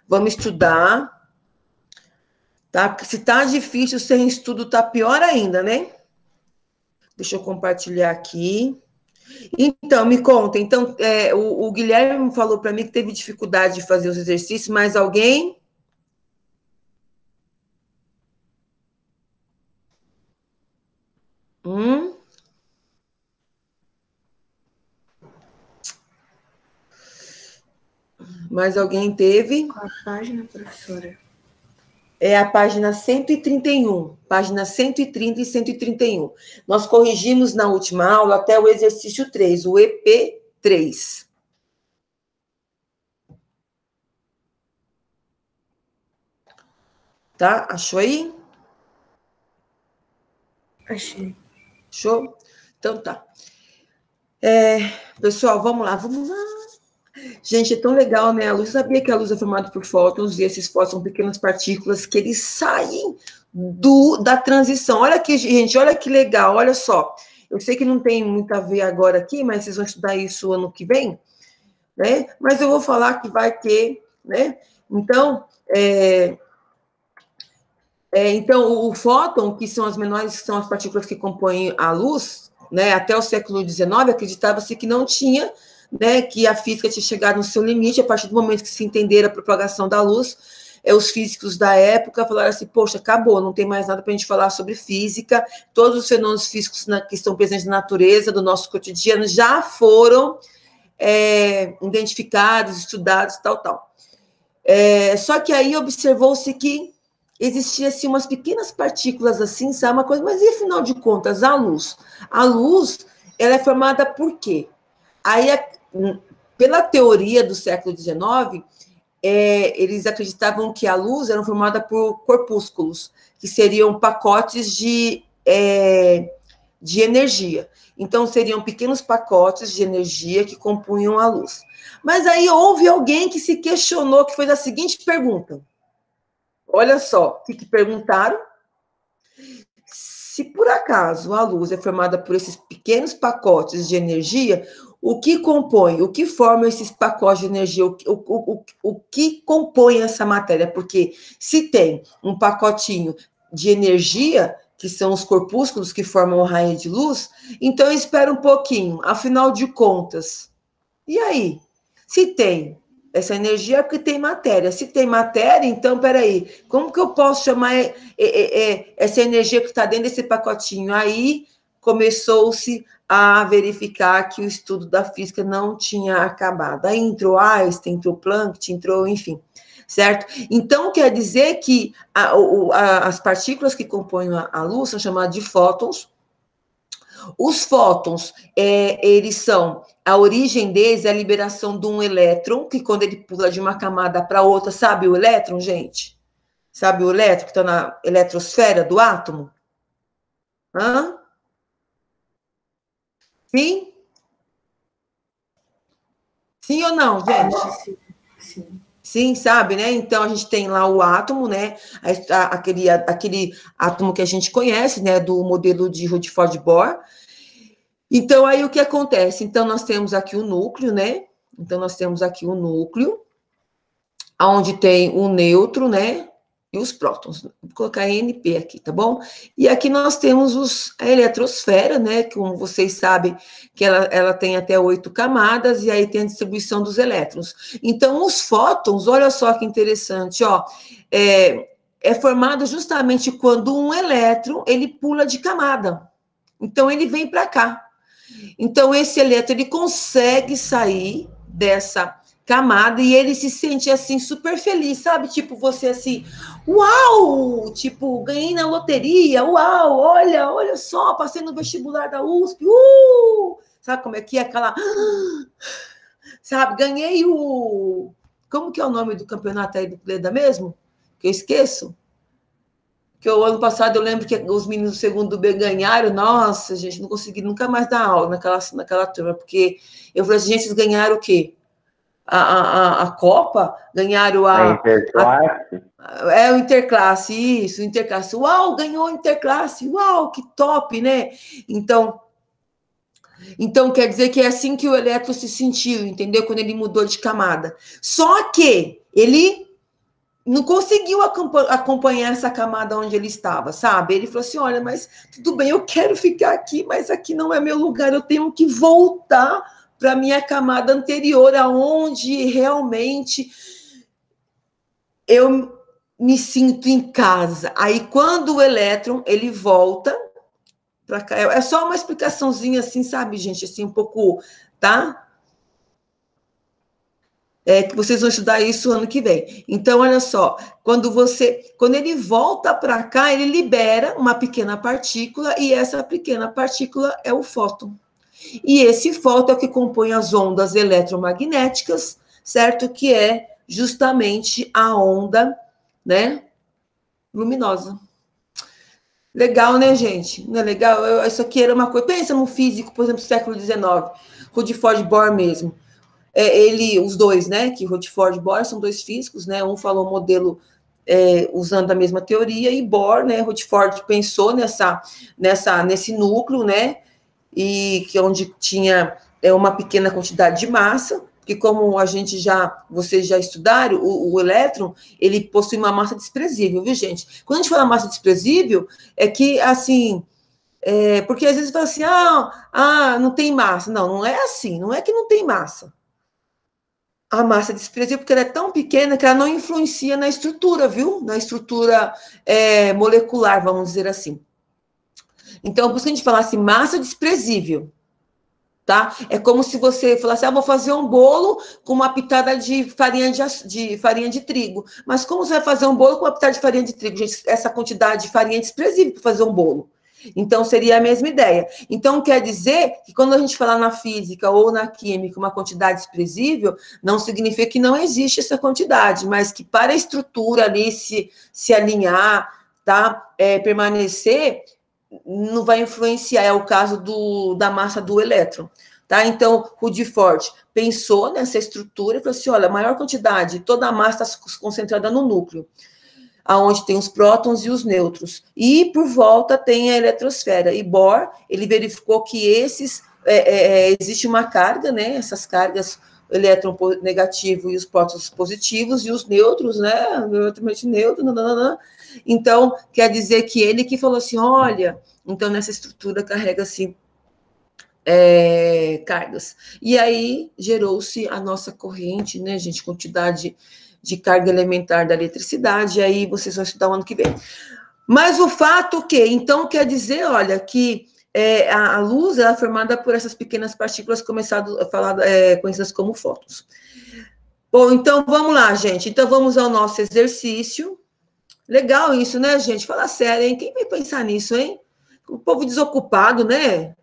Vamos estudar. Tá? Se tá difícil, sem estudo tá pior ainda, né? Deixa eu compartilhar aqui. Então, me conta. Então, o Guilherme falou para mim que teve dificuldade de fazer os exercícios, mas alguém? Mais alguém teve? Qual a página, professora? É a página 131. Página 130 e 131. Nós corrigimos na última aula até o exercício 3, o EP3. Tá? Achou aí? Achei. Show? Então tá. Pessoal, vamos lá. Gente, é tão legal, né? A luz, sabia que a luz é formada por fótons, e esses fótons são pequenas partículas que eles saem da transição. Olha aqui, gente, olha que legal, olha só. Eu sei que não tem muito a ver agora aqui, mas vocês vão estudar isso ano que vem, né? Mas eu vou falar que vai ter, né? Então, então o fóton, que são as menores, que são as partículas que compõem a luz, né? Até o século XIX, acreditava-se que não tinha, né, que a física tinha chegado no seu limite. A partir do momento que se entender a propagação da luz, os físicos da época falaram assim, poxa, acabou, não tem mais nada para a gente falar sobre física, todos os fenômenos físicos que estão presentes na natureza, do nosso cotidiano, já foram identificados, estudados, tal. Só que aí observou-se que existia assim, umas pequenas partículas assim, sabe, uma coisa, mas e afinal de contas, a luz? A luz, ela é formada por quê? Aí, pela teoria do século XIX, eles acreditavam que a luz era formada por corpúsculos, que seriam pacotes de energia. Então, seriam pequenos pacotes de energia que compunham a luz. Mas aí houve alguém que se questionou, que fez a seguinte pergunta. Olha só, o que perguntaram? Se por acaso a luz é formada por esses pequenos pacotes de energia, o que compõe, o que forma esses pacotes de energia, o que compõe essa matéria? Porque se tem um pacotinho de energia, que são os corpúsculos que formam o raio de luz, então espera um pouquinho, afinal de contas. E aí? Se tem essa energia, é porque tem matéria. Se tem matéria, então, peraí, como que eu posso chamar essa energia que está dentro desse pacotinho? Aí começou-se a verificar que o estudo da física não tinha acabado. Aí entrou Einstein, entrou Planck, entrou, enfim, certo? Então, quer dizer que as partículas que compõem a luz são chamadas de fótons. Os fótons, eles são, a origem deles é a liberação de um elétron, que quando ele pula de uma camada para outra, sabe o elétron, gente? Sabe o elétron que está na eletrosfera do átomo? Hã? Sim? Sim ou não, gente? Sim. Sim, sabe, né? Então, a gente tem lá o átomo, né? Aquele átomo que a gente conhece, né? Do modelo de Rutherford-Bohr. Então, aí o que acontece? Então, nós temos aqui o núcleo, né? Então, nós temos aqui o núcleo, onde tem o nêutron, né? E os prótons. Vou colocar NP aqui, tá bom? E aqui nós temos a eletrosfera, né? Como vocês sabem, que ela tem até 8 camadas, e aí tem a distribuição dos elétrons. Então, os fótons, olha só que interessante, ó. É formado justamente quando um elétron, ele pula de camada. Então, ele vem para cá. Então, esse elétron, ele consegue sair dessa camada e ele se sente, assim, super feliz, sabe? Tipo, você, assim, uau! Tipo, ganhei na loteria, uau! Olha só, passei no vestibular da USP, Sabe como é que é aquela... Sabe, ganhei o... Como que é o nome do campeonato aí do Leda mesmo? Que eu esqueço. Que o ano passado eu lembro que os meninos do segundo B ganharam, nossa, gente, não consegui nunca mais dar aula naquela turma, porque eu falei assim, gente, vocês ganharam o quê? A Copa? Ganharam a Interclasse? O Interclasse, isso, Interclasse. Uau, ganhou a Interclasse, uau, que top, né? Então, quer dizer que é assim que o elétron se sentiu, entendeu? Quando ele mudou de camada. Só que ele não conseguiu acompanhar essa camada onde ele estava, sabe? Ele falou assim, olha, mas tudo bem, eu quero ficar aqui, mas aqui não é meu lugar, eu tenho que voltar para a minha camada anterior, aonde realmente eu me sinto em casa. Aí, quando o elétron, ele volta para cá, é só uma explicaçãozinha assim, sabe, gente? Assim, um pouco, tá? Que vocês vão estudar isso ano que vem. Então, olha só, quando ele volta para cá, ele libera uma pequena partícula, e essa pequena partícula é o fóton. E esse fóton é o que compõe as ondas eletromagnéticas, certo? Que é justamente a onda, né, luminosa. Legal, né, gente? Não é legal? Isso aqui era uma coisa... Pensa num físico, por exemplo, do século XIX, Rutherford Bohr mesmo. Os dois, né, que Rutherford e Bohr são dois físicos, né, um falou o modelo usando a mesma teoria, e Bohr, né, Rutherford pensou nesse núcleo, né, e que onde tinha uma pequena quantidade de massa, que como vocês já estudaram, o elétron, ele possui uma massa desprezível, viu, gente? Quando a gente fala massa desprezível, é que, assim, porque às vezes fala assim, não tem massa. Não, não é assim, não é que não tem massa. A massa desprezível, porque ela é tão pequena que ela não influencia na estrutura, viu? Na estrutura molecular, vamos dizer assim. Então, por isso que a gente falasse massa desprezível, tá? É como se você falasse, vou fazer um bolo com uma pitada de farinha de trigo. Mas como você vai fazer um bolo com uma pitada de farinha de trigo? Gente, essa quantidade de farinha é desprezível para fazer um bolo. Então, seria a mesma ideia. Então, quer dizer que quando a gente fala na física ou na química uma quantidade desprezível, não significa que não existe essa quantidade, mas que para a estrutura ali se alinhar, tá? Permanecer, não vai influenciar. É o caso da massa do elétron. Tá? Então, Rutherford pensou nessa estrutura e falou assim, olha, a maior quantidade, toda a massa está concentrada no núcleo, aonde tem os prótons e os nêutrons. E, por volta, tem a eletrosfera. E Bohr, ele verificou que existe uma carga, né? Essas cargas, o elétron negativo e os prótons positivos, e os nêutrons, né? Neutro, nananana. Então, quer dizer que ele que falou assim, olha, então nessa estrutura carrega-se cargas. E aí gerou-se a nossa corrente, né, gente? Quantidade de carga elementar da eletricidade, e aí vocês vão estudar o ano que vem. Mas o fato que, então, quer dizer, olha, que a luz é formada por essas pequenas partículas conhecidas como fótons. Bom, então vamos lá, gente. Então vamos ao nosso exercício. Legal isso, né, gente? Fala sério, hein? Quem vai pensar nisso, hein? O povo desocupado, né?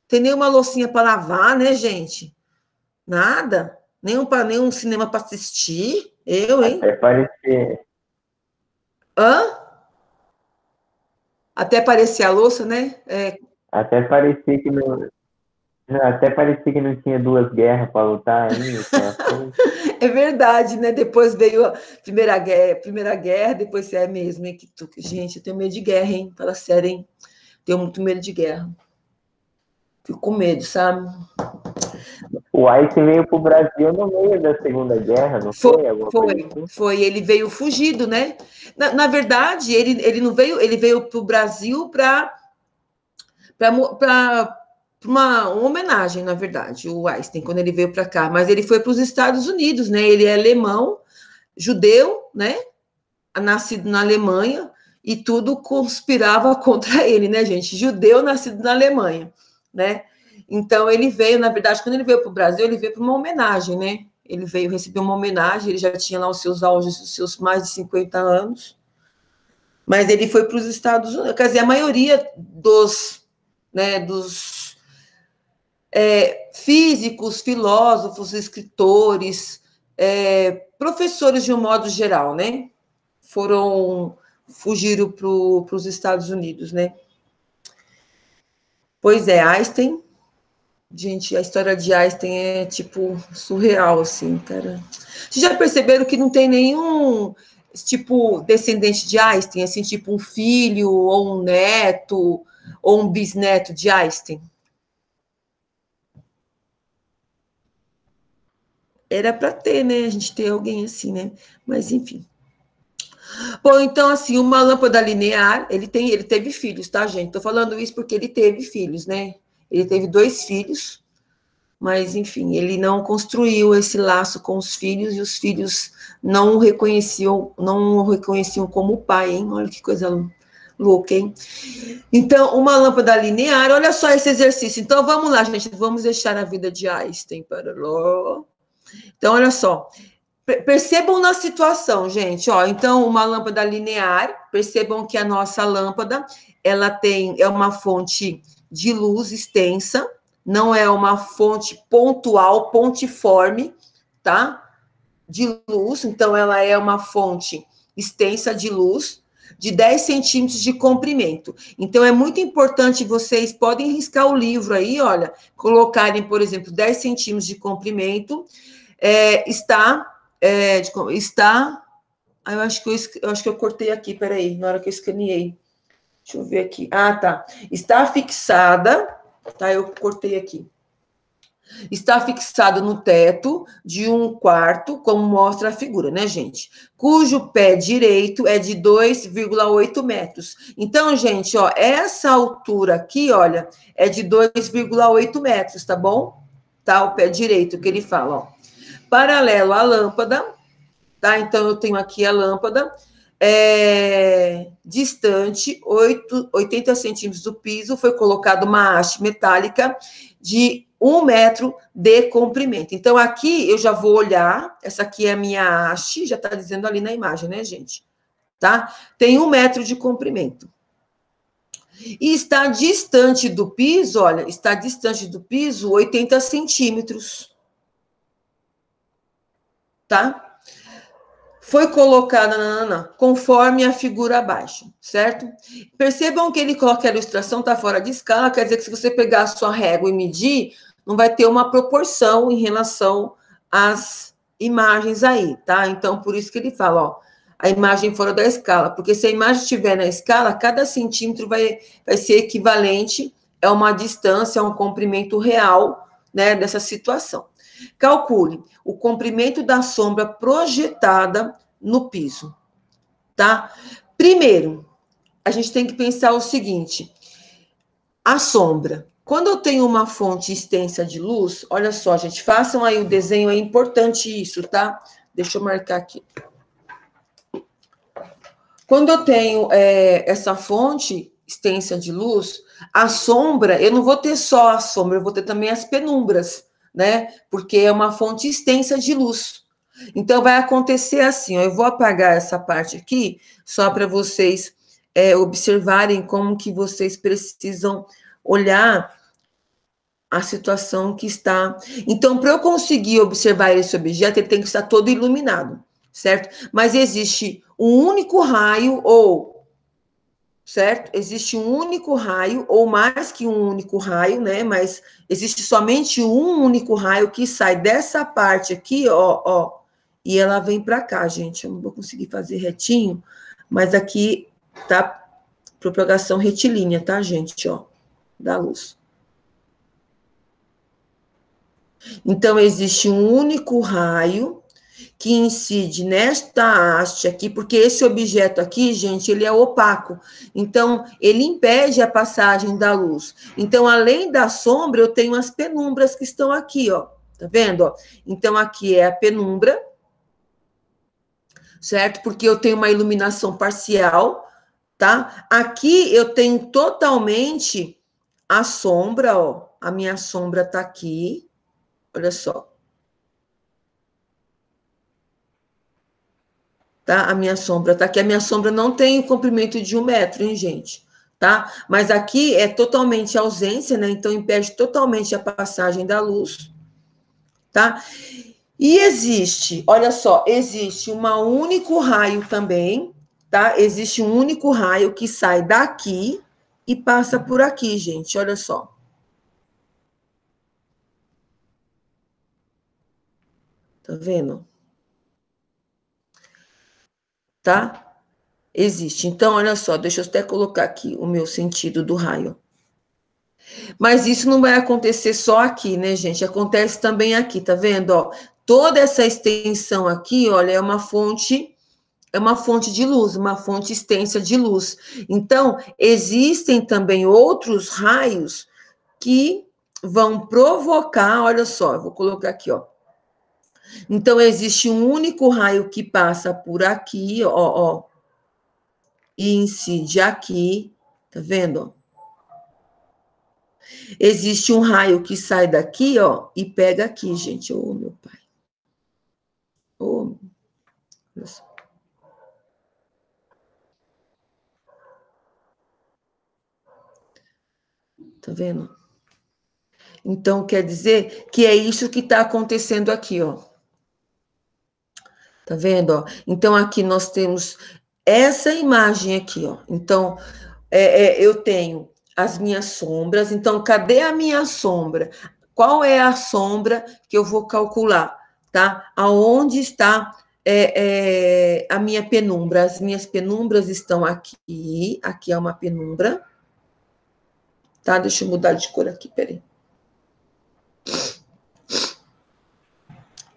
Tem nenhuma loucinha para lavar, né, gente? Nada. Nenhum cinema para assistir. Eu, hein? Até parecia. Até parecia a louça, né? Até parecia que não. Até parecia que não tinha duas guerras para lutar ainda. É verdade, né? Depois veio a Primeira Guerra, depois é mesmo, hein? Gente, eu tenho medo de guerra, hein? Fala sério, hein? Tenho muito medo de guerra. Fico com medo, sabe? O Einstein veio para o Brasil no meio da Segunda Guerra, não foi? Foi. Ele veio fugido, né? Na verdade, ele não veio, ele veio para o Brasil para uma homenagem, na verdade, o Einstein, quando ele veio para cá. Mas ele foi para os Estados Unidos, né? Ele é alemão, judeu, né? Nascido na Alemanha, e tudo conspirava contra ele, né, gente? Judeu nascido na Alemanha, né? Então, ele veio, na verdade, quando ele veio para o Brasil, ele veio para uma homenagem, né? Ele veio receber uma homenagem, ele já tinha lá os seus auges, os seus mais de 50 anos, mas ele foi para os Estados Unidos. Quer dizer, a maioria dos físicos, filósofos, escritores, professores de um modo geral, né? Fugiram para os Estados Unidos, né? Pois é, Einstein... Gente, a história de Einstein é, tipo, surreal, assim, cara. Vocês já perceberam que não tem nenhum, tipo, descendente de Einstein? Assim, tipo, um filho, ou um neto, ou um bisneto de Einstein? Era para ter, né? A gente ter alguém assim, né? Mas, enfim. Bom, então, assim, uma lâmpada linear, ele teve filhos, tá, gente? Tô falando isso porque ele teve filhos, né? Ele teve 2 filhos, mas, enfim, ele não construiu esse laço com os filhos, e os filhos não o reconheciam como pai, hein? Olha que coisa louca, hein? Então, uma lâmpada linear, olha só esse exercício. Então, vamos lá, gente, vamos deixar a vida de Einstein para lá. Então, olha só. Percebam na situação, gente, ó. Então, uma lâmpada linear, percebam que a nossa lâmpada, ela é uma fonte de luz extensa, não é uma fonte pontual, pontiforme, tá? De luz, então ela é uma fonte extensa de luz, de 10 centímetros de comprimento. Então, é muito importante, vocês podem riscar o livro aí, olha, colocarem, por exemplo, 10 centímetros de comprimento, está... eu acho que eu cortei aqui, peraí, na hora que eu escaneei. Deixa eu ver aqui. Ah, tá. Está fixada, tá? Eu cortei aqui. Está fixado no teto de um quarto, como mostra a figura, né, gente? Cujo pé direito é de 2,8 metros. Então, gente, ó, essa altura aqui, olha, é de 2,8 metros, tá bom? Tá, o pé direito que ele fala, ó. Paralelo à lâmpada, tá? Então, eu tenho aqui a lâmpada, distante, 80 centímetros do piso, foi colocada uma haste metálica de 1 metro de comprimento. Então, aqui eu já vou olhar, essa aqui é a minha haste, já está dizendo ali na imagem, né, gente? Tá? Tem 1 metro de comprimento. E está distante do piso, olha, está distante do piso 80 centímetros. Tá? Foi colocada conforme a figura abaixo, certo? Percebam que ele coloca a ilustração, está fora de escala, quer dizer que se você pegar a sua régua e medir, não vai ter uma proporção em relação às imagens aí, tá? Então, por isso que ele fala, ó, a imagem fora da escala, porque se a imagem estiver na escala, cada centímetro vai ser equivalente a uma distância, a um comprimento real, né, dessa situação. Calcule o comprimento da sombra projetada no piso, tá? Primeiro, a gente tem que pensar o seguinte: a sombra. Quando eu tenho uma fonte extensa de luz, olha só, gente, façam aí o desenho, é importante isso, tá? Deixa eu marcar aqui. Quando eu tenho essa fonte extensa de luz, a sombra, eu não vou ter só a sombra, eu vou ter também as penumbras, né? Porque é uma fonte extensa de luz. Então, vai acontecer assim, ó, eu vou apagar essa parte aqui, só para vocês observarem como que vocês precisam olhar a situação que está. Então, para eu conseguir observar esse objeto, ele tem que estar todo iluminado, certo? Mas existe um único raio, certo? Existe um único raio, ou mais que um único raio, né? Mas existe somente um único raio que sai dessa parte aqui, ó, e ela vem para cá, gente. Eu não vou conseguir fazer retinho, mas aqui tá propagação retilínea, tá, gente? Ó, da luz. Então, existe um único raio que incide nesta haste aqui, porque esse objeto aqui, gente, ele é opaco. Então, ele impede a passagem da luz. Então, além da sombra, eu tenho as penumbras que estão aqui, ó. Tá vendo? Ó? Então, aqui é a penumbra, certo? Porque eu tenho uma iluminação parcial, tá? Aqui eu tenho totalmente a sombra, ó. A minha sombra tá aqui. Olha só. Tá? A minha sombra tá aqui. A minha sombra não tem o comprimento de 1 metro, hein, gente? Tá? Mas aqui é totalmente ausência, né? Então, impede totalmente a passagem da luz. Tá? E existe, olha só, existe um único raio também, tá? Existe um único raio que sai daqui e passa por aqui, gente, olha só. Tá vendo? Tá? Existe. Então, olha só, deixa eu até colocar aqui o meu sentido do raio. Mas isso não vai acontecer só aqui, né, gente? Acontece também aqui, tá vendo? Ó, toda essa extensão aqui, olha, é uma fonte de luz, uma fonte extensa de luz. Então, existem também outros raios que vão provocar, olha só, eu vou colocar aqui, ó. Então, existe um único raio que passa por aqui, ó, e incide aqui, tá vendo? Existe um raio que sai daqui, ó, e pega aqui, gente. Ô, meu pai. Ô, meu Deus. Tá vendo? Então, quer dizer que é isso que está acontecendo aqui, ó. Tá vendo, ó? Então, aqui nós temos essa imagem aqui, ó. Então, eu tenho as minhas sombras. Então, cadê a minha sombra? Qual é a sombra que eu vou calcular, tá? Aonde está a minha penumbra? As minhas penumbras estão aqui. Aqui é uma penumbra. Tá? Deixa eu mudar de cor aqui, peraí.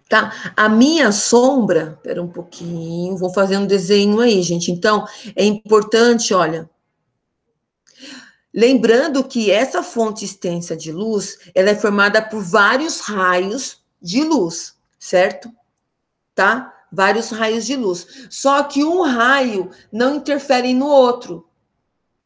Tá? A minha sombra, espera um pouquinho, vou fazer um desenho aí, gente. Então, é importante, olha, lembrando que essa fonte extensa de luz, ela é formada por vários raios de luz, certo? Tá? Vários raios de luz. Só que um raio não interfere no outro,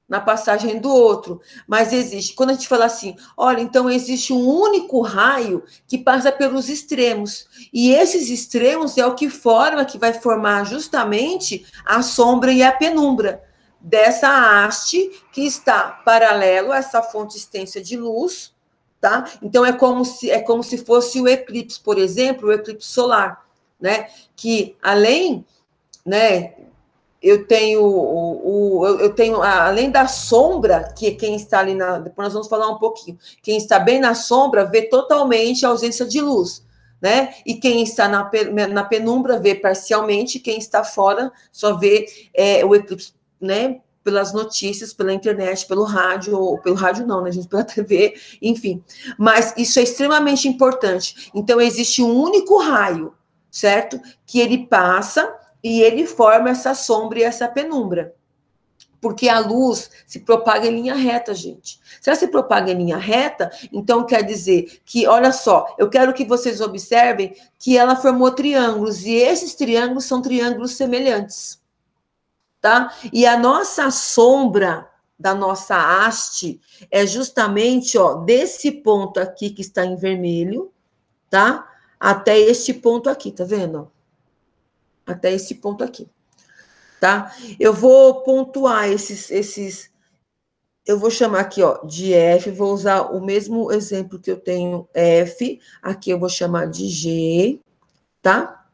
na passagem do outro, mas existe, quando a gente fala assim, olha, então existe um único raio que passa pelos extremos, e esses extremos é o que forma, que vai formar justamente a sombra e a penumbra dessa haste que está paralelo a essa fonte extensa de luz, tá? Então é como se fosse o eclipse, por exemplo, o eclipse solar, né? Que além, né, eu tenho, além da sombra, que quem está ali depois nós vamos falar um pouquinho, quem está bem na sombra vê totalmente a ausência de luz, né? E quem está na penumbra vê parcialmente, quem está fora só vê o eclipse, né? Pelas notícias, pela internet, pelo rádio, ou pelo rádio não, né, gente? Pela TV, enfim. Mas isso é extremamente importante. Então, existe um único raio, certo? Que ele passa e ele forma essa sombra e essa penumbra. Porque a luz se propaga em linha reta, gente. Se ela se propaga em linha reta, então quer dizer que, olha só, eu quero que vocês observem que ela formou triângulos, e esses triângulos são triângulos semelhantes, tá? E a nossa sombra da nossa haste é justamente, ó, desse ponto aqui que está em vermelho, tá? Até este ponto aqui, tá vendo? Até esse ponto aqui, tá? Eu vou pontuar eu vou chamar aqui, ó, de F, vou usar o mesmo exemplo que eu tenho F, aqui eu vou chamar de G, tá?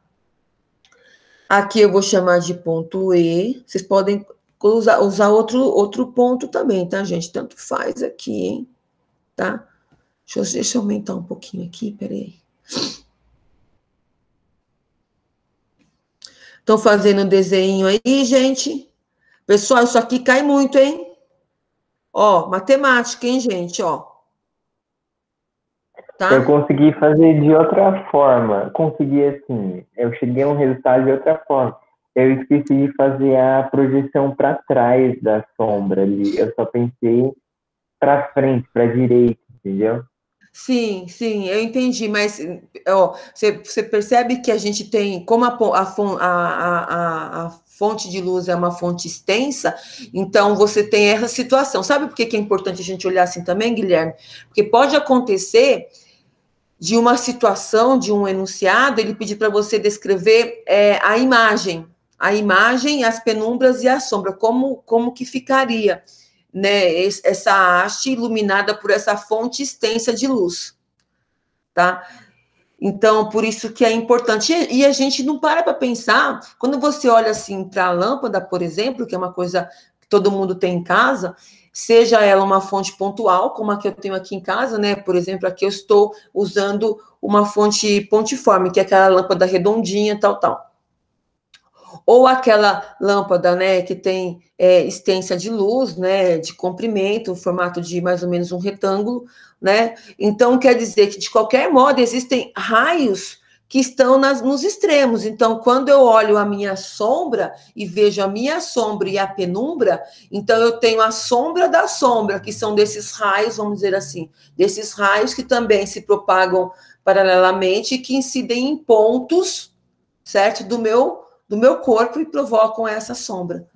Aqui eu vou chamar de ponto E, vocês podem usar outro ponto também, tá, gente? Tanto faz aqui, hein? Tá? Deixa eu aumentar um pouquinho aqui, peraí. Estão fazendo um desenho aí, gente? Pessoal, isso aqui cai muito, hein? Ó, matemática, hein, gente? Ó. Tá? Eu consegui fazer de outra forma. Consegui assim. Eu cheguei a um resultado de outra forma. Eu esqueci de fazer a projeção para trás da sombra ali. Eu só pensei para frente, para direita, entendeu? Sim, eu entendi, mas ó, você percebe que a gente tem, como a fonte de luz é uma fonte extensa, então você tem essa situação. Sabe por que é importante a gente olhar assim também, Guilherme? Porque pode acontecer de uma situação, de um enunciado, ele pedir para você descrever a imagem, as penumbras e a sombra, como que ficaria, né, essa haste iluminada por essa fonte extensa de luz, tá? Então, por isso que é importante. E a gente não para pensar, quando você olha assim para a lâmpada, por exemplo, que é uma coisa que todo mundo tem em casa, seja ela uma fonte pontual, como a que eu tenho aqui em casa, né? Por exemplo, aqui eu estou usando uma fonte pontiforme, que é aquela lâmpada redondinha, tal. Ou aquela lâmpada, né, que tem extensa de luz, né, de comprimento, formato de mais ou menos um retângulo, né? Então, quer dizer que, de qualquer modo, existem raios que estão nos extremos. Então, quando eu olho a minha sombra e vejo a minha sombra e a penumbra, então eu tenho a sombra da sombra, que são desses raios, vamos dizer assim, desses raios que também se propagam paralelamente e que incidem em pontos, certo, do meu corpo e provocam essa sombra.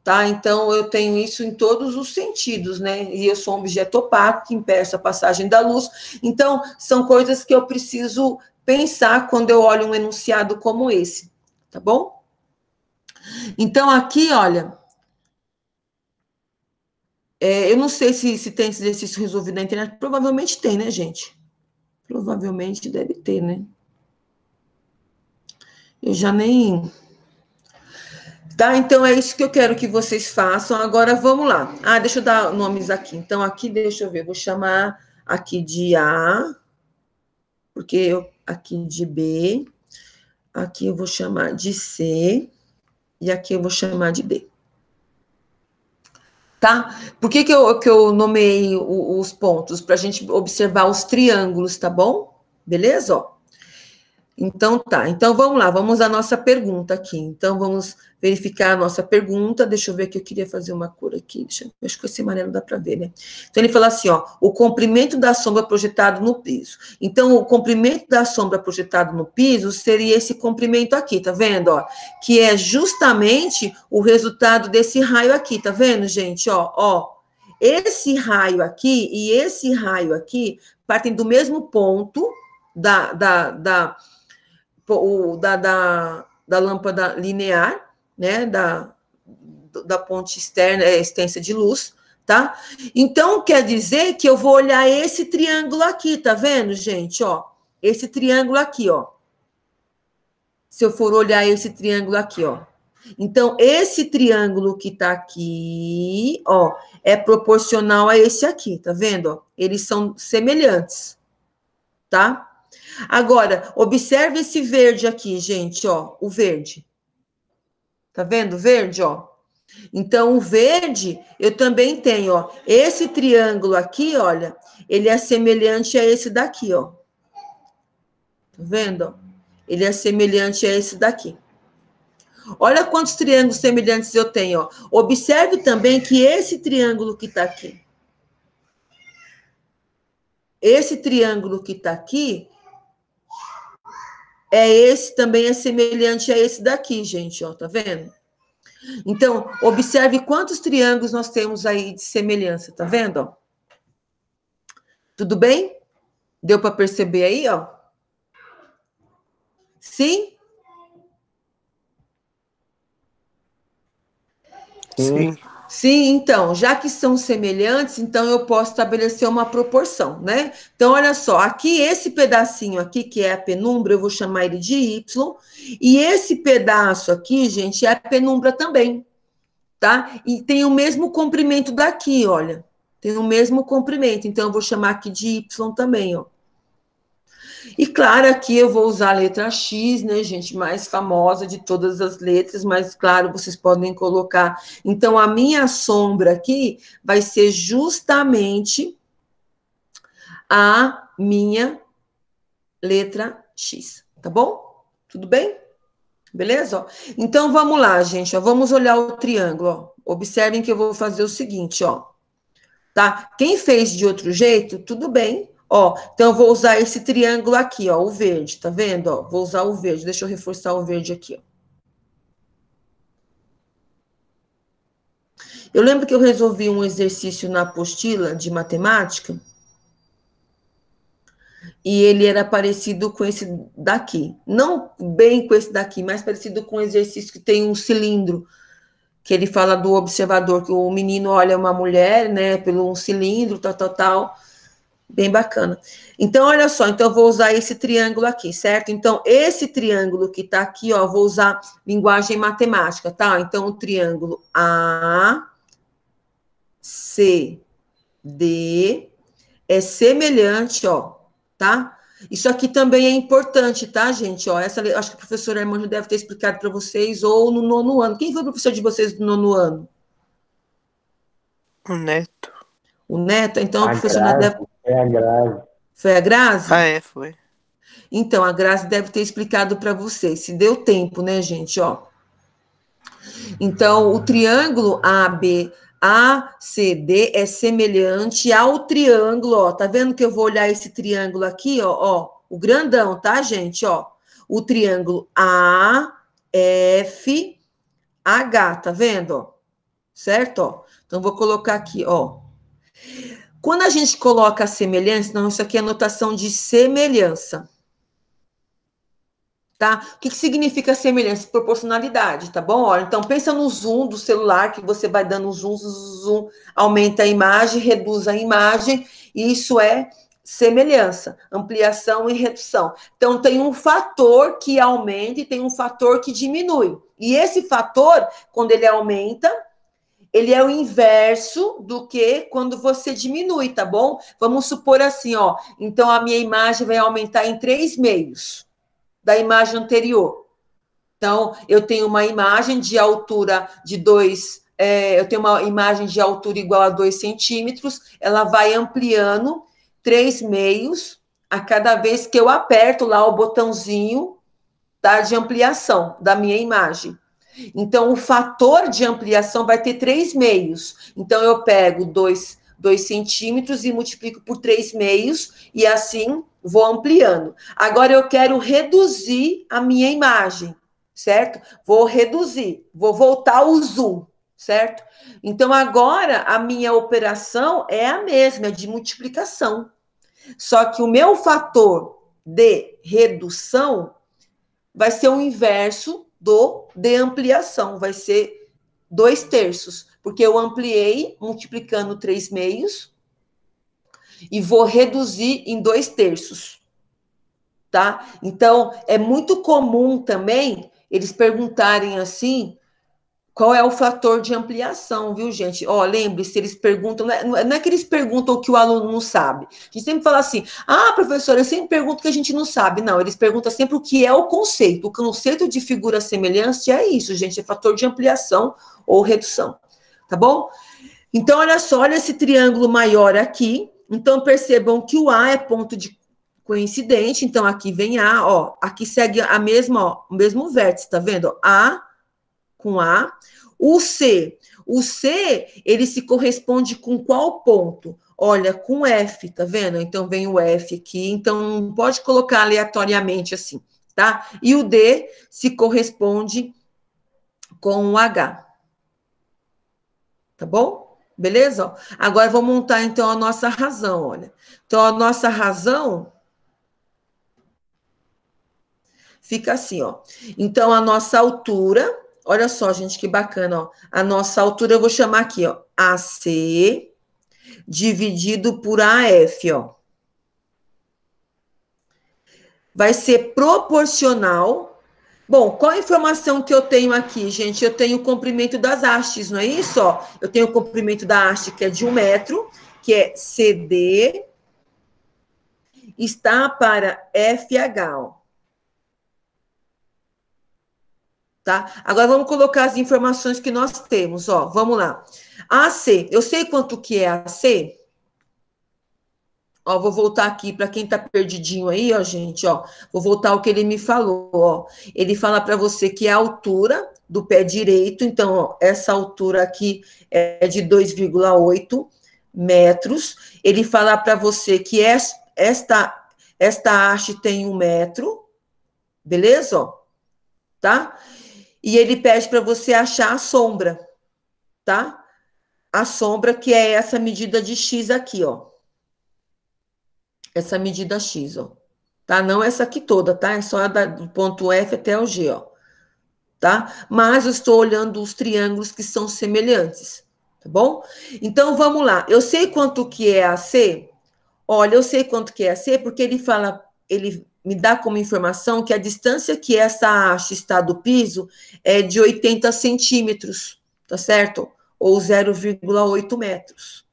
Tá? Então, eu tenho isso em todos os sentidos, né? E eu sou um objeto opaco que impeço a passagem da luz. Então, são coisas que eu preciso pensar quando eu olho um enunciado como esse, tá bom? Então, aqui, olha, eu não sei se tem esse exercício resolvido na internet, provavelmente tem, né, gente? Provavelmente deve ter, né? Eu já nem... Tá, então é isso que eu quero que vocês façam. Agora vamos lá. Ah, deixa eu dar nomes aqui. Então, aqui, deixa eu ver, vou chamar aqui de A, porque eu aqui de B, aqui eu vou chamar de C, e aqui eu vou chamar de D. Tá? Por que eu nomeei os pontos? Para a gente observar os triângulos, tá bom? Beleza? Ó. Então, tá. Então, vamos lá. Vamos à nossa pergunta aqui. Então, vamos verificar a nossa pergunta. Deixa eu ver aqui. Eu queria fazer uma cor aqui. Acho que esse amarelo dá para ver, né? Então, ele fala assim, ó. O comprimento da sombra projetado no piso. Então, o comprimento da sombra projetado no piso seria esse comprimento aqui, tá vendo, ó? Que é justamente o resultado desse raio aqui, tá vendo, gente? Ó. Esse raio aqui e esse raio aqui partem do mesmo ponto da lâmpada linear, né, da ponte externa, extensa de luz, tá? Então, quer dizer que eu vou olhar esse triângulo aqui, tá vendo, gente? Ó, esse triângulo aqui, ó. Se eu for olhar esse triângulo aqui, ó. Então, esse triângulo que tá aqui, ó, é proporcional a esse aqui, tá vendo? Ó? Eles são semelhantes, tá? Agora, observe esse verde aqui, gente, ó, o verde. Tá vendo o verde, ó? Então, o verde, eu também tenho, ó, esse triângulo aqui, olha, ele é semelhante a esse daqui, ó. Tá vendo? Ele é semelhante a esse daqui. Olha quantos triângulos semelhantes eu tenho, ó. Observe também que esse triângulo que tá aqui, esse triângulo que tá aqui, esse também é semelhante a esse daqui, gente, ó, tá vendo? Então, observe quantos triângulos nós temos aí de semelhança, tá vendo? Ó? Tudo bem? Deu para perceber aí, ó? Sim? Sim. Sim, então, já que são semelhantes, então eu posso estabelecer uma proporção, né? Então, olha só, aqui esse pedacinho aqui, que é a penumbra, eu vou chamar ele de Y, e esse pedaço aqui, gente, é a penumbra também, tá? E tem o mesmo comprimento daqui, olha. Tem o mesmo comprimento, então eu vou chamar aqui de Y também, ó. E claro, aqui eu vou usar a letra X, né, gente, mais famosa de todas as letras, mas claro, vocês podem colocar. Então, a minha sombra aqui vai ser justamente a minha letra X, tá bom? Tudo bem? Beleza? Ó, então, vamos lá, gente, ó, vamos olhar o triângulo, ó. Observem que eu vou fazer o seguinte, ó. Tá? Quem fez de outro jeito, tudo bem. Ó, então eu vou usar esse triângulo aqui, ó, o verde, tá vendo? Ó, vou usar o verde, deixa eu reforçar o verde aqui, ó. Eu lembro que eu resolvi um exercício na apostila de matemática e ele era parecido com esse daqui. Não bem com esse daqui, mas parecido com um exercício que tem um cilindro, que ele fala do observador, que o menino olha uma mulher, né, pelo um cilindro, tal. Bem bacana. Então, olha só, então eu vou usar esse triângulo aqui, certo? Então, esse triângulo que tá aqui, ó, vou usar linguagem matemática, tá? Então, o triângulo A, C, D é semelhante, ó, tá? Isso aqui também é importante, tá, gente? Ó, acho que a professora Armando deve ter explicado para vocês, ou no nono ano. Quem foi o professor de vocês do nono ano? O Neto. O Neto? Então, a A professora Grazi, deve... é a Grazi. Foi a Grazi? Ah, foi. Então, a Grazi deve ter explicado para vocês, se deu tempo, né, gente, ó. Então, o triângulo ABACD é semelhante ao triângulo, ó, tá vendo que eu vou olhar esse triângulo aqui, ó, o grandão, tá, gente, ó, o triângulo AFH, tá vendo, ó, certo, ó, então vou colocar aqui, ó, quando a gente coloca a semelhança, não, isso aqui é notação de semelhança, tá? O que significa semelhança? Proporcionalidade, tá bom? Olha, então pensa no zoom do celular, que você vai dando zoom, zoom, aumenta a imagem, reduz a imagem, e isso é semelhança, ampliação e redução. Então tem um fator que aumenta e tem um fator que diminui. E esse fator, quando ele aumenta, ele é o inverso do que quando você diminui, tá bom? Vamos supor assim, ó. Então a minha imagem vai aumentar em 3/2 da imagem anterior. Então, eu tenho uma imagem de altura de 2, eu tenho uma imagem de altura igual a 2 centímetros, ela vai ampliando 3/2 a cada vez que eu aperto lá o botãozinho, tá, de ampliação da minha imagem. Então, o fator de ampliação vai ter 3/2. Então, eu pego 2 centímetros e multiplico por 3/2 e assim vou ampliando. Agora, eu quero reduzir a minha imagem, certo? Vou reduzir, vou voltar o zoom, certo? Então, agora, a minha operação é a mesma, é de multiplicação. Só que o meu fator de redução vai ser o inverso de ampliação, vai ser 2/3, porque eu ampliei multiplicando 3/2 e vou reduzir em 2/3, tá? Então, é muito comum também eles perguntarem assim, qual é o fator de ampliação, viu, gente? Ó, lembre-se, eles perguntam, não é que eles perguntam o que o aluno não sabe. A gente sempre fala assim, professora, eu sempre pergunto o que a gente não sabe. Não, eles perguntam sempre o que é o conceito. O conceito de figura semelhante é isso, gente, é fator de ampliação ou redução, tá bom? Então, olha só, olha esse triângulo maior aqui. Então, percebam que o A é ponto de coincidente. Então, aqui vem A, ó, aqui segue a mesma, ó, o mesmo vértice, tá vendo? A com A. O C, ele se corresponde com qual ponto? Olha, com F, tá vendo? Então, vem o F aqui, então não pode colocar aleatoriamente assim, tá? E o D se corresponde com o H. Tá bom? Beleza? Ó, agora, vou montar, então, a nossa razão, olha. Então, a nossa razão fica assim, ó. Então, a nossa altura, olha só, gente, que bacana, ó. A nossa altura eu vou chamar aqui, ó, AC dividido por AF, ó. Vai ser proporcional. Bom, qual a informação que eu tenho aqui, gente? Eu tenho o comprimento das hastes, não é isso? Ó, eu tenho o comprimento da haste, que é de 1 metro, que é CD, está para FH, ó. Tá? Agora vamos colocar as informações que nós temos, ó. Vamos lá. AC, eu sei quanto que é AC? Ó, vou voltar aqui para quem tá perdidinho aí, ó, gente, ó. Vou voltar ao que ele me falou, ó. Ele fala para você que é a altura do pé direito, então, ó, essa altura aqui é de 2,8 metros. Ele fala para você que esta haste tem 1 metro, beleza? Ó, tá? E ele pede para você achar a sombra, tá? A sombra, que é essa medida de X aqui, ó. Essa medida X, ó. Tá? Não essa aqui toda, tá? É só do ponto F até o G, ó. Tá? Mas eu estou olhando os triângulos que são semelhantes, tá bom? Então, vamos lá. Eu sei quanto que é a C? Olha, eu sei quanto que é a C porque ele fala, ele me dá como informação que a distância que essa haste está do piso é de 80 centímetros, tá certo? Ou 0,8 metros.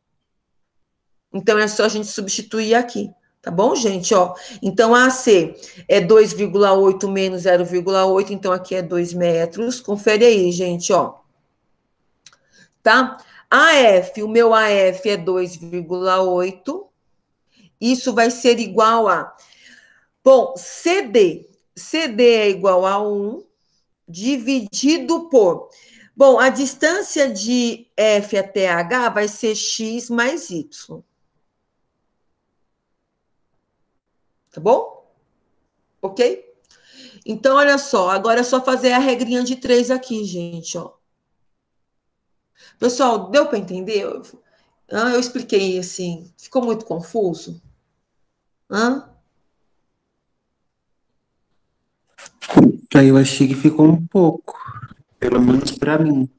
Então, é só a gente substituir aqui, tá bom, gente? Ó, então, a AC é 2,8 menos 0,8, então aqui é 2 metros. Confere aí, gente, ó. Tá? AF, o meu AF é 2,8. Isso vai ser igual a Bom, CD. CD é igual a 1 dividido por... Bom, a distância de F até H vai ser X mais Y. Tá bom? Ok? Então, olha só. Agora é só fazer a regrinha de 3 aqui, gente, ó. Pessoal, deu para entender? Eu expliquei assim. Ficou muito confuso? Hã? Aí eu achei que ficou um pouco, pelo menos para mim.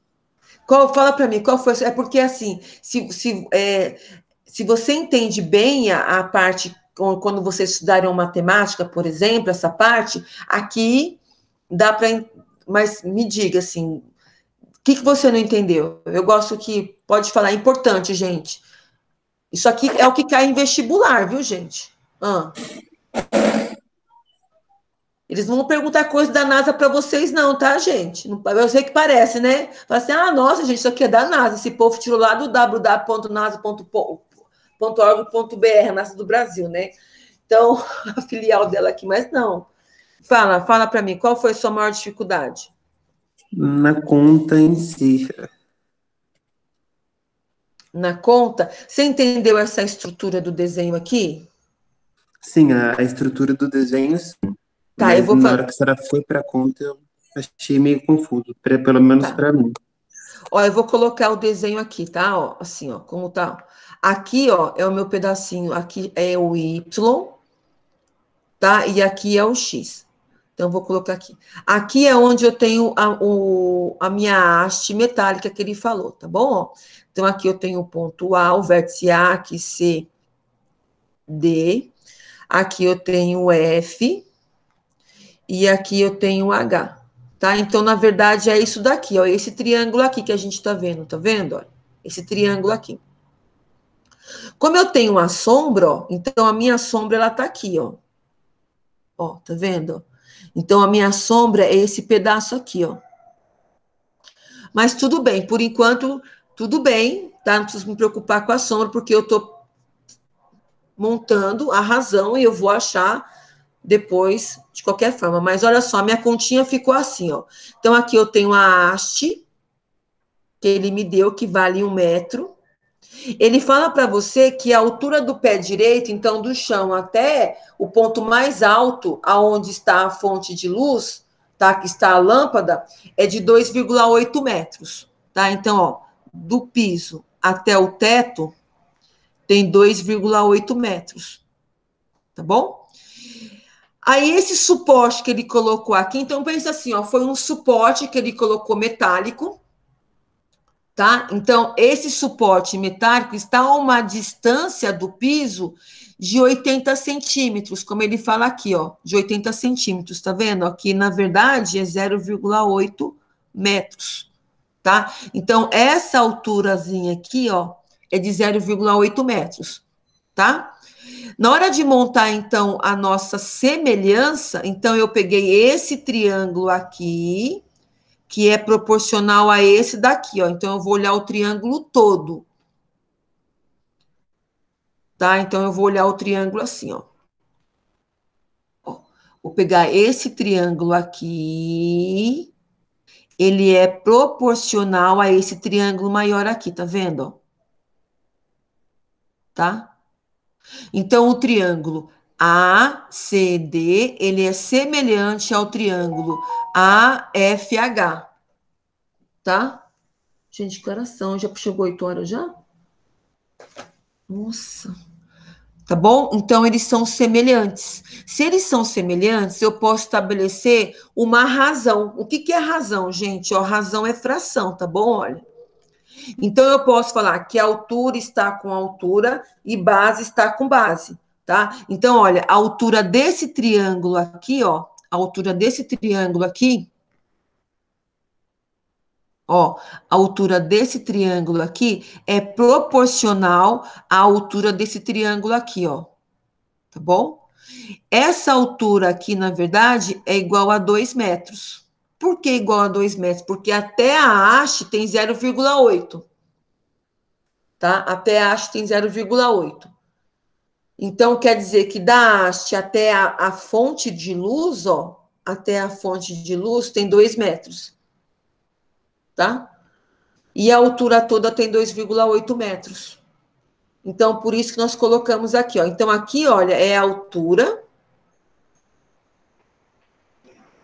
Fala para mim, qual foi? É porque, assim, se você entende bem a parte, quando vocês estudaram matemática, por exemplo, essa parte, aqui dá para. Mas me diga, assim, o que você não entendeu? Eu gosto que. Pode falar, é importante, gente. Isso aqui é o que cai em vestibular, viu, gente? Eles não vão perguntar coisa da NASA para vocês, não, tá, gente? Eu sei que parece, né? Fala assim, nossa, gente, isso aqui é da NASA. Esse povo tirou lá do www.nasa.org.br, NASA do Brasil, né? Então, a filial dela aqui, mas não. Fala para mim, qual foi a sua maior dificuldade? Na conta em si. Na conta? Você entendeu essa estrutura do desenho aqui? Sim, a estrutura do desenho, sim. Tá, eu Mas vou na fazer. hora que a senhora foi para a conta, eu achei meio confuso, pelo menos Tá. para mim. Ó, eu vou colocar o desenho aqui, tá? Ó, assim, ó, como tá. Aqui, ó, é o meu pedacinho. Aqui é o Y, tá? E aqui é o X. Então, eu vou colocar aqui. Aqui é onde eu tenho a minha haste metálica que ele falou, tá bom? Ó, então, aqui eu tenho o ponto A, o vértice A, aqui C, D. Aqui eu tenho o F. E aqui eu tenho o H. Tá? Então, na verdade, é isso daqui, ó. Esse triângulo aqui que a gente tá vendo, tá vendo? Ó? Esse triângulo aqui. Como eu tenho uma sombra, ó, então a minha sombra, ela tá aqui, ó. Ó, tá vendo? Então, a minha sombra é esse pedaço aqui, ó. Mas tudo bem, por enquanto, tudo bem, tá? Não preciso me preocupar com a sombra, porque eu tô montando a razão e eu vou achar depois, de qualquer forma. Mas olha só, minha continha ficou assim, ó. Então, aqui eu tenho a haste que ele me deu, que vale 1 metro. Ele fala para você que a altura do pé direito, então do chão até o ponto mais alto, aonde está a fonte de luz, tá? Que está a lâmpada, é de 2,8 metros, tá? Então, ó, do piso até o teto tem 2,8 metros, tá bom? Aí esse suporte que ele colocou aqui, então pensa assim, ó, foi um suporte que ele colocou metálico, tá? Então, esse suporte metálico está a uma distância do piso de 80 centímetros, como ele fala aqui, ó, de 80 centímetros, tá vendo? Aqui, na verdade, é 0,8 metros, tá? Então, essa alturazinha aqui, ó, é de 0,8 metros, tá? Na hora de montar, então, a nossa semelhança, então, eu peguei esse triângulo aqui, que é proporcional a esse daqui, ó. Então, eu vou olhar o triângulo todo. Tá? Então, eu vou olhar o triângulo assim, ó. Vou pegar esse triângulo aqui. Ele é proporcional a esse triângulo maior aqui, tá vendo? Tá? Então, o triângulo ACD, ele é semelhante ao triângulo AFH. Tá? Gente, que horas são? Já chegou 8 horas já? Nossa. Tá bom? Então, eles são semelhantes. Se eles são semelhantes, eu posso estabelecer uma razão. O que é razão, gente? Ó, razão é fração, tá bom? Olha. Então, eu posso falar que a altura está com altura e base está com base, tá? Então, olha, a altura desse triângulo aqui, ó, a altura desse triângulo aqui, ó, a altura desse triângulo aqui é proporcional à altura desse triângulo aqui, ó. Tá bom? Essa altura aqui, na verdade, é igual a 2 metros. Por que igual a 2 metros? Porque até a haste tem 0,8. Tá? Até a haste tem 0,8. Então, quer dizer que da haste até a fonte de luz, ó, até a fonte de luz tem 2 metros, tá? E a altura toda tem 2,8 metros. Então, por isso que nós colocamos aqui, ó. Então, aqui, olha, é a altura,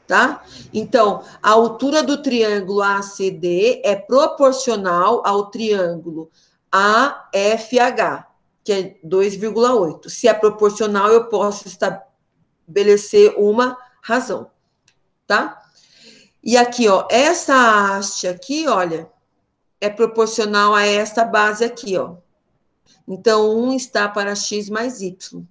tá? Então, a altura do triângulo ACD é proporcional ao triângulo AFH, que é 2,8. Se é proporcional, eu posso estabelecer uma razão, tá? E aqui, ó, essa haste aqui, olha, é proporcional a esta base aqui, ó. Então, 1 está para x mais y.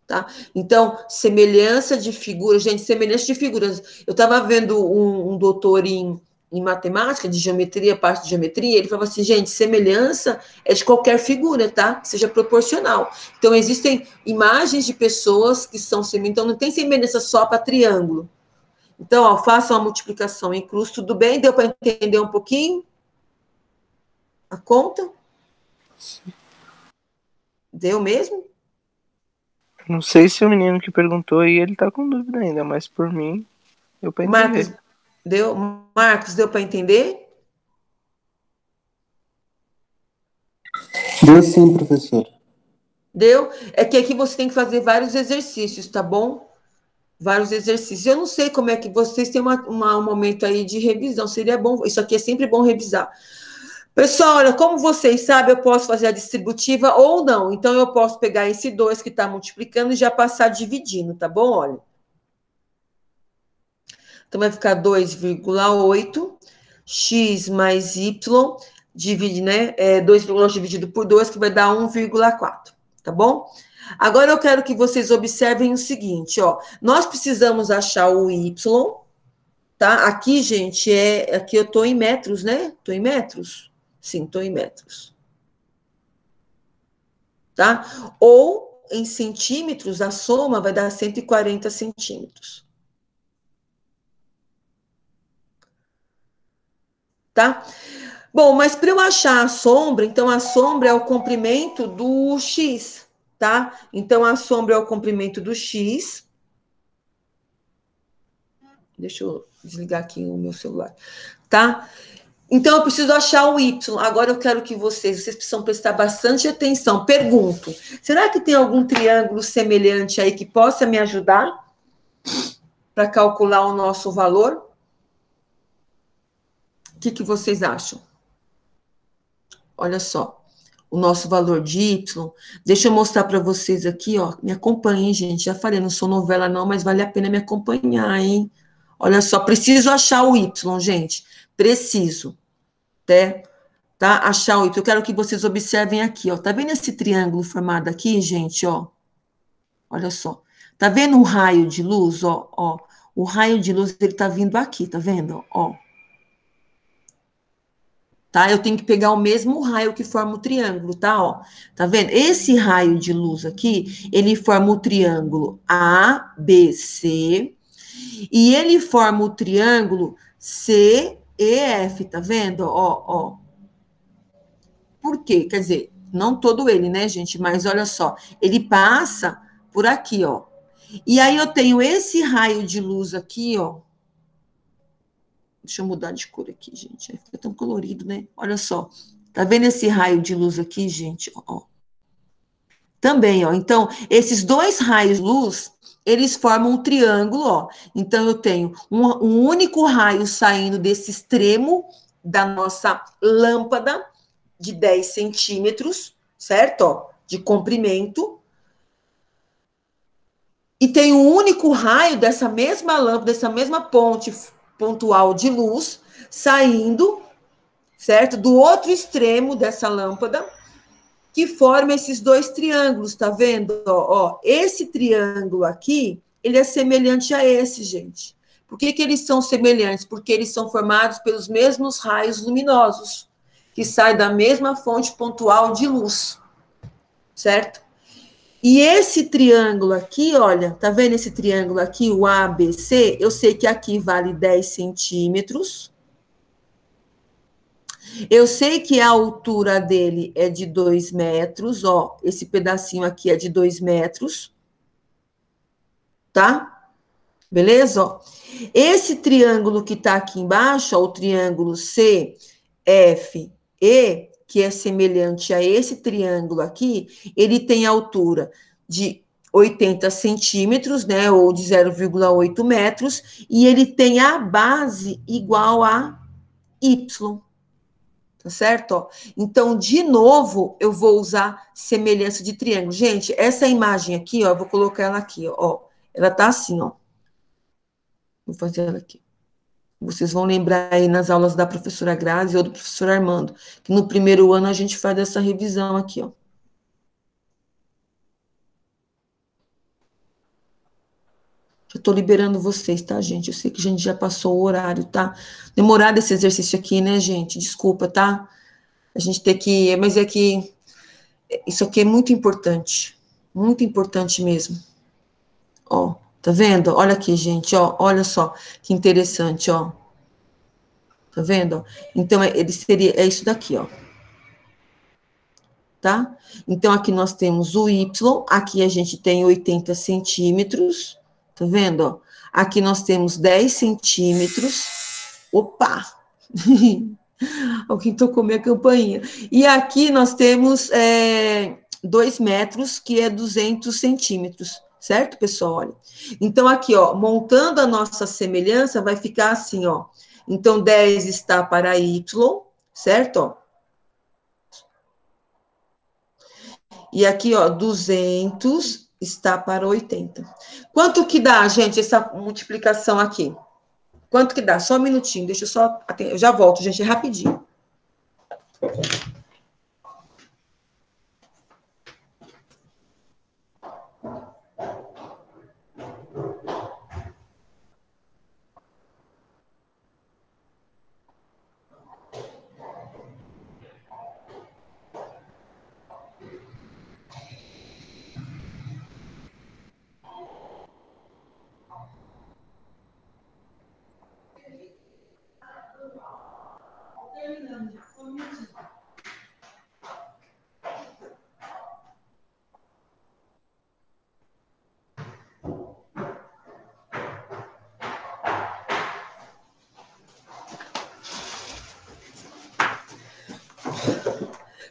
Tá? Então, semelhança de figuras, gente, semelhança de figuras. Eu estava vendo um doutor em matemática, de geometria, parte de geometria, ele falava assim, gente, semelhança é de qualquer figura, tá? Que seja proporcional. Então, existem imagens de pessoas que são semelhantes, então não tem semelhança só para triângulo. Então, ó, façam a multiplicação em cruz, tudo bem? Deu para entender um pouquinho? A conta? Deu mesmo? Não sei se o menino que perguntou aí, ele tá com dúvida ainda, mas por mim, deu pra entender. Marcos, deu para entender? Deu sim, professora. Deu? É que aqui você tem que fazer vários exercícios, tá bom? Vários exercícios. Eu não sei como é que vocês têm um momento aí de revisão. Seria bom, isso aqui é sempre bom revisar. Pessoal, olha, como vocês sabem, eu posso fazer a distributiva ou não. Então, eu posso pegar esse 2 que está multiplicando e já passar dividindo, tá bom? Olha. Então, vai ficar 2,8 x mais y, divide, né? 2,8 dividido por 2, que vai dar 1,4, tá bom? Agora, eu quero que vocês observem o seguinte, ó. Nós precisamos achar o y, tá? Aqui, gente, aqui eu tô em metros, né? Tô em metros? Sim, tô em metros. Tá? Ou em centímetros, a soma vai dar 140 centímetros. Tá? Bom, mas para eu achar a sombra, então a sombra é o comprimento do x, tá? Então a sombra é o comprimento do x. Deixa eu desligar aqui o meu celular, tá? Então eu preciso achar o y. Agora eu quero que vocês precisam prestar bastante atenção. Pergunto: será que tem algum triângulo semelhante aí que possa me ajudar para calcular o nosso valor? O que vocês acham? Olha só, o nosso valor de y. Deixa eu mostrar para vocês aqui, ó. Me acompanhem, gente. Já falei, não sou novela não, mas vale a pena me acompanhar, hein? Olha só, preciso achar o y, gente. Preciso, tá? Achar o y. Eu quero que vocês observem aqui, ó. Tá vendo esse triângulo formado aqui, gente, ó? Olha só. Tá vendo o raio de luz, ó? Ó. O raio de luz, ele tá vindo aqui, tá vendo? Ó. Tá? Eu tenho que pegar o mesmo raio que forma o triângulo, tá? Ó, tá vendo? Esse raio de luz aqui, ele forma o triângulo ABC e ele forma o triângulo CEF, tá vendo? Ó. Por quê? Quer dizer, não todo ele, né, gente? Mas olha só, ele passa por aqui, ó. E aí eu tenho esse raio de luz aqui, ó. Deixa eu mudar de cor aqui, gente. Fica tão colorido, né? Olha só. Tá vendo esse raio de luz aqui, gente? Ó. Também, ó. Então, esses dois raios de luz, eles formam um triângulo, ó. Então, eu tenho um único raio saindo desse extremo da nossa lâmpada de 10 centímetros, certo? Ó, de comprimento. E tem um único raio dessa mesma lâmpada, dessa mesma ponte pontual de luz, saindo, certo? Do outro extremo dessa lâmpada, que forma esses dois triângulos, tá vendo? Ó, esse triângulo aqui, ele é semelhante a esse, gente. Por que eles são semelhantes? Porque eles são formados pelos mesmos raios luminosos, que saem da mesma fonte pontual de luz, certo? E esse triângulo aqui, olha, tá vendo esse triângulo aqui, o ABC? Eu sei que aqui vale 10 centímetros. Eu sei que a altura dele é de 2 metros, ó. Esse pedacinho aqui é de 2 metros, tá? Beleza? Ó. Esse triângulo que tá aqui embaixo, ó, o triângulo CFE, que é semelhante a esse triângulo aqui, ele tem altura de 80 centímetros, né, ou de 0,8 metros, e ele tem a base igual a Y, tá certo? Ó, então, de novo, eu vou usar semelhança de triângulo. Gente, essa imagem aqui, ó, eu vou colocar ela aqui, ó, ela tá assim, ó. Vou fazer ela aqui. Vocês vão lembrar aí nas aulas da professora Grazi ou do professor Armando, que no primeiro ano a gente faz essa revisão aqui, ó. Já estou liberando vocês, tá, gente? Eu sei que a gente já passou o horário, tá? Demorado esse exercício aqui, né, gente? Desculpa, tá? A gente tem que... Mas é que isso aqui é muito importante mesmo. Ó, tá vendo? Olha aqui, gente, ó, olha só que interessante, ó. Tá vendo? Então, ele seria, é isso daqui, ó. Tá? Então, aqui nós temos o Y, aqui a gente tem 80 centímetros, tá vendo? Ó? Aqui nós temos 10 centímetros. Opa! Alguém tocou minha campainha. E aqui nós temos 2 metros, que é 200 centímetros, certo, pessoal? Olha. Então, aqui, ó, montando a nossa semelhança, vai ficar assim, ó. Então, 10 está para Y, certo? Ó. E aqui, ó, 200 está para 80. Quanto que dá, gente, essa multiplicação aqui? Quanto que dá? Só um minutinho, deixa eu só... Eu já volto, gente, é rapidinho.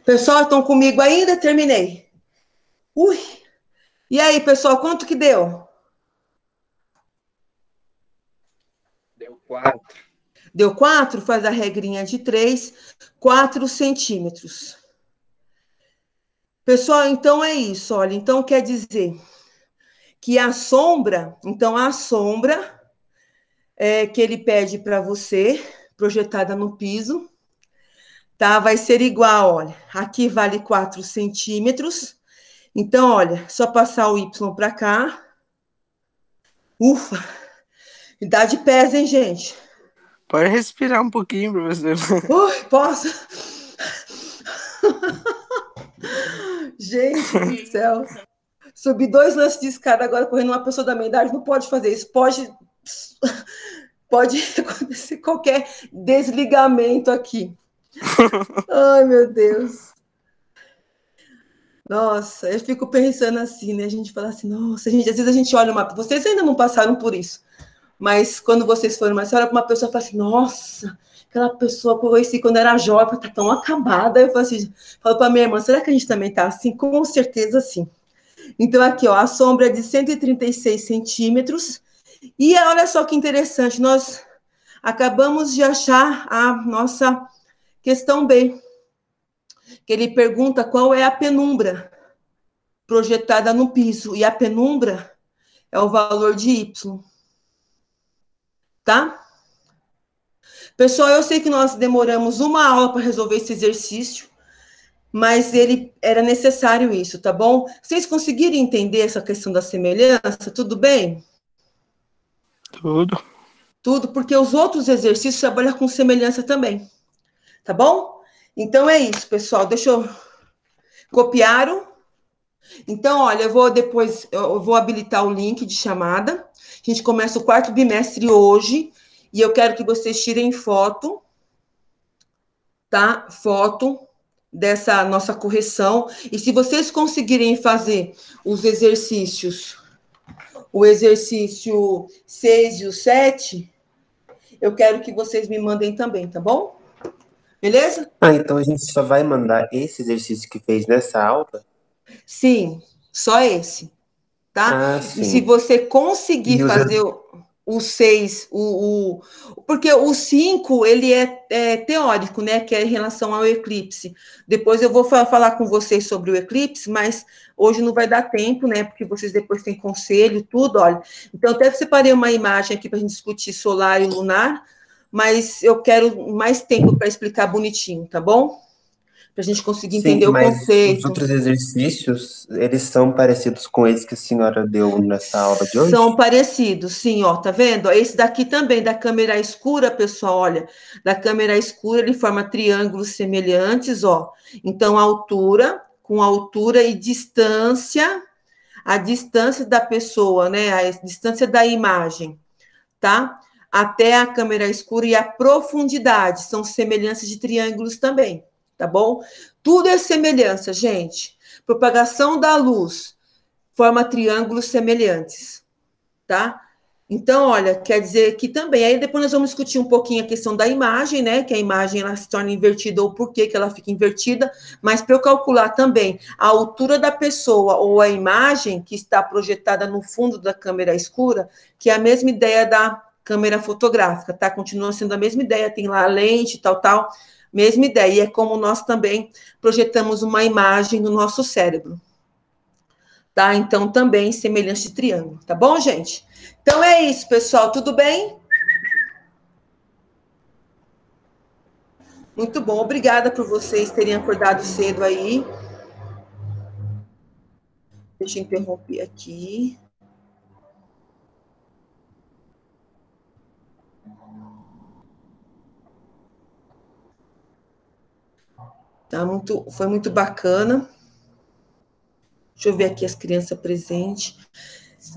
Pessoal, estão comigo ainda? Terminei. Ui! E aí, pessoal, quanto que deu? Deu 4. Deu 4? Faz a regrinha de 3, 4 centímetros. Pessoal, então é isso, olha. Então, quer dizer que a sombra, então a sombra que ele pede para você, projetada no piso, tá? Vai ser igual, olha. Aqui vale 4 centímetros. Então, olha, só passar o Y para cá. Ufa! Idade pesa, hein, gente? Pode respirar um pouquinho, professor. Posso? Gente do céu. Subir 2 lances de escada agora correndo uma pessoa da minha idade não pode fazer isso. Pode acontecer qualquer desligamento aqui. Ai, meu Deus. Nossa, eu fico pensando assim, né? A gente fala assim, nossa, às vezes a gente olha uma... Vocês ainda não passaram por isso, mas quando vocês forem, você olha para uma pessoa e fala assim, nossa, aquela pessoa que eu conheci quando era jovem, tá tão acabada. Eu falo assim, falo para minha irmã, será que a gente também tá assim? Com certeza, sim. Então, aqui, ó, a sombra é de 136 centímetros. E olha só que interessante, nós acabamos de achar a nossa questão B, que ele pergunta qual é a penumbra projetada no piso. E a penumbra é o valor de Y. Tá? Pessoal, eu sei que nós demoramos uma aula para resolver esse exercício, mas ele era necessário isso, tá bom? Vocês conseguiram entender essa questão da semelhança? Tudo bem? Tudo. Tudo, porque os outros exercícios trabalham com semelhança também, tá bom? Então é isso, pessoal. Deixa eu... Copiaram? Então, olha, eu vou habilitar o link de chamada. A gente começa o 4º bimestre hoje, e eu quero que vocês tirem foto tá? Foto dessa nossa correção. E se vocês conseguirem fazer os exercícios, o exercício 6 e o 7, eu quero que vocês me mandem também, tá bom? Beleza? Então a gente só vai mandar esse exercício que fez nessa aula? Sim, só esse, tá? E se Sim. você conseguir E os fazer o 6, porque o 5, ele é teórico, né? Que é em relação ao eclipse. Depois eu vou falar com vocês sobre o eclipse, mas hoje não vai dar tempo, né? Porque vocês depois têm conselho, tudo, olha. Então, até separei uma imagem aqui para a gente discutir solar e lunar, mas eu quero mais tempo para explicar bonitinho, tá bom? Para a gente conseguir Sim, entender o mas os conceito. outros exercícios, eles são parecidos com esses que a senhora deu nessa aula de hoje? São parecidos, sim, ó, tá vendo? Esse daqui também, da câmera escura, pessoal, olha, da câmera escura ele forma triângulos semelhantes, ó. Então, com altura e distância, a distância da pessoa, né? A distância da imagem, tá? Até a câmera escura e a profundidade são semelhanças de triângulos também, tá bom? Tudo é semelhança, gente. Propagação da luz forma triângulos semelhantes, tá? Então, olha, quer dizer que também, aí depois nós vamos discutir um pouquinho a questão da imagem, né, que a imagem ela se torna invertida ou por que ela fica invertida, mas para eu calcular também a altura da pessoa ou a imagem que está projetada no fundo da câmera escura, que é a mesma ideia da câmera fotográfica, tá? Continua sendo a mesma ideia, tem lá a lente, tal, mesma ideia, e é como nós também projetamos uma imagem no nosso cérebro. Tá? Então, também semelhança de triângulo, tá bom, gente? Então é isso, pessoal, tudo bem? Muito bom, obrigada por vocês terem acordado cedo aí. Deixa eu interromper aqui. Foi muito bacana. Deixa eu ver aqui as crianças presentes.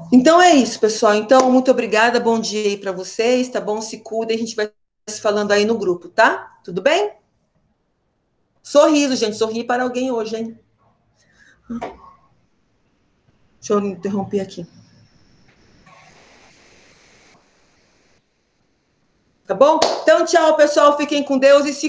Então é isso, pessoal. Então, muito obrigada, bom dia aí para vocês, tá bom? Se cuidem, a gente vai se falando aí no grupo, tá? Tudo bem? Sorriso, gente, sorri para alguém hoje, hein? Deixa eu interromper aqui. Tá bom? Então, tchau, pessoal. Fiquem com Deus e se